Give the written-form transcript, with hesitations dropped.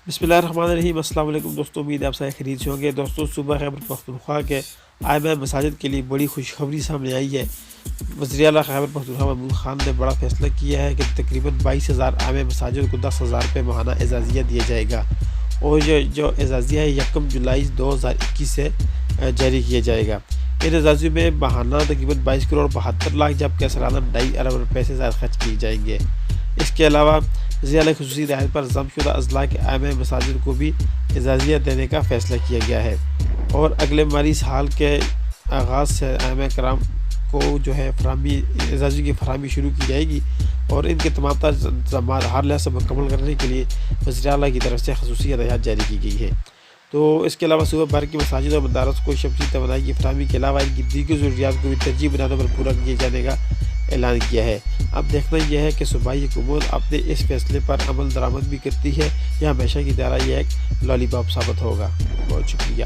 بسم اللہ الرحمن الرحیم۔ السلام علیکم دوستوں، امید ہے آپ سارے خیریت سے ہوں گے۔ دوستوں، صوبہ خیبرپختونخوا کے آئمہ مساجد کے لیے بڑی خوشخبری سامنے آئی ہے۔ وزیر اعلیٰ خیبرپختونخوا محمود خان نے بڑا فیصلہ کیا ہے کہ تقریباً 22,000 آئمہ مساجد کو 10,000 روپے ماہانہ اعزازیہ دیا جائے گا، اور جو اعزازیہ ہے 1 جولائی 2021 سے جاری کیا جائے گا۔ ان اعزازیوں میں ماہانہ تقریباً 22 کروڑ 72 لاکھ جبکہ سالانہ 2.5 ارب روپے سے زائد خرچ کیے جائیں گے۔ اس کے علاوہ وزیر اعلیٰ خصوصی رعایت پر ضم شدہ اضلاع کے آئمہ مساجد کو بھی اعزازیہ دینے کا فیصلہ کیا گیا ہے، اور اگلے مالی سال کے آغاز سے آئمہ کرام کو جو ہے اعزازیوں کی فراہمی شروع کی جائے گی، اور ان کے تمام تر انتظامات ہر لحاظ سے مکمل کرنے کے لیے وزیر اعلیٰ کی طرف سے خصوصی ہدایات جاری کی گئی ہے۔ تو اس کے علاوہ صوبہ بھر کی مساجد اور مدارس کو شمسی توانائی کی فراہمی کے علاوہ ان کی دیگر ضروریات کو بھی ترجیحی بنیادوں پر پورا کیے جانے کا اعلان کیا ہے۔ اب دیکھنا یہ ہے کہ صوبائی حکومت اپنے اس فیصلے پر عمل درآمد بھی کرتی ہے یا ہمیشہ کی طرح یہ ایک لالی پاپ ثابت ہوگا۔ بہت شکریہ۔